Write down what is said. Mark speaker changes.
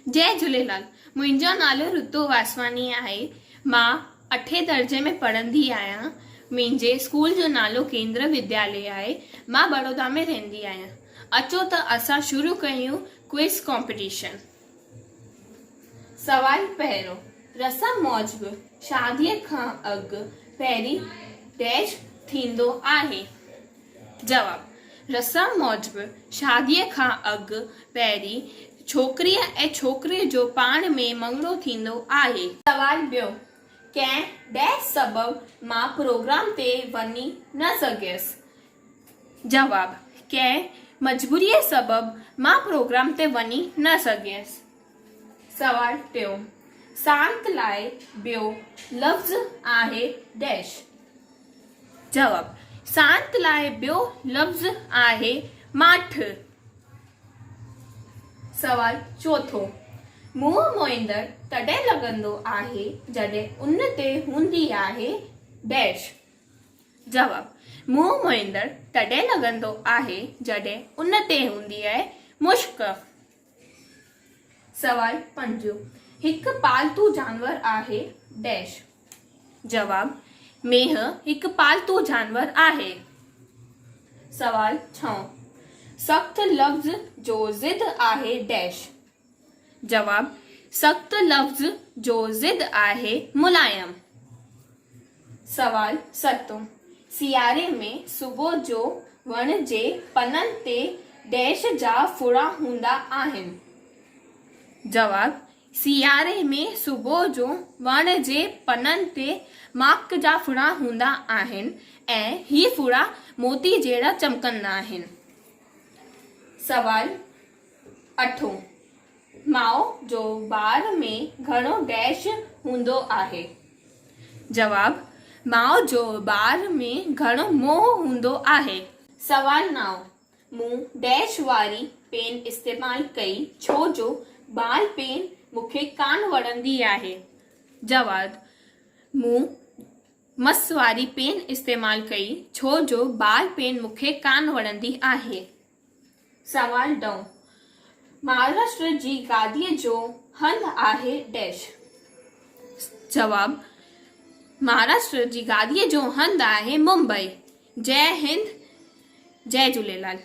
Speaker 1: जय झूलेलाल। मुंहिंजो नालो ऋतु वासवानी आहे। मां 8 दर्जे में पढ़ंदी आहियां। मुंहिंजे स्कूल जो नालो केंद्र विद्यालय आहे। मां बड़ौदा में रहंदी आहियां। अचो त असां शुरू कयूं क्विज कॉम्पिटिशन। सवाल पहिरियों, रसम मौजब शादीअ खां अॻु पहिरीं डैश थींदो आहे। जवाब, रसम मौजब शादीअ खां अॻु पहिरीं छोकिरीअ ऐं छोकिरे जो पाण में मंगणो थींदो आहे। सवाल ॿियो, कंहिं डैश सबबु मां प्रोग्राम ते वञी न सघियसि। जवाब, कंहिं मजबूरीअ सबबु मां प्रोग्राम ते वञी न सघियसि। सवाल टियों, शांत लाइ ॿियो लफ़्ज़ आहे डैश। जवाब, शांत लाइ ॿियो लफ़्ज़ आहे माठ। सवाल चौथो, मुंहुं मोईंदड़ तॾहिं लॻंदो आहे जॾहिं उन ते हूंदी आहे डैश। जवाब, मुंहुं मोईंदड़ तॾहिं लॻंदो आहे जॾहिं उन ते हूंदी आहे मुश्क। सवाल पंजो, हिकु पालतू जानवर आहे डैश। जवाब, मेंह हिकु पालतू जानवर आहे। सवाल छहों, सख़्त लफ़्ज़ जो ज़िद आहे डैश। जवाब, सख़्त लफ़्ज़ जो ज़िद आहे मुलायम। सवाल सतों, सियारे में सुबुह जो वण जे पननि ते डैश जा फुड़ा हूंदा आहिनि। जवाब, सियारे में सुबुह जो वण जे पननि ते माक जा फुड़ा हूंदा आहिनि ऐं ही फुड़ा मोती जहिड़ा चमकंदा आहिनि। सवाल अठों, माउ जो ॿार में घणो डैश हूंदो आहे। जवाब, माउ जो ॿार में घणो मोह हूंदो आहे। सवाल 9, मूं डैश वारी पेन इस्तेमालु कई छो जो बाल पेन मूंखे कान वणंदी आहे। जवाब, मूं मस वारी पेन इस्तेमालु कई छो जो बाल पेन मूंखे कान वणंदी आहे। सवाल 9, महाराष्ट्र जी गादीअ जो हंध आहे डैश। जवाब, महाराष्ट्र जी गादीअ जो हंध आहे मुंबई। जय हिंद, जय झूलेलाल।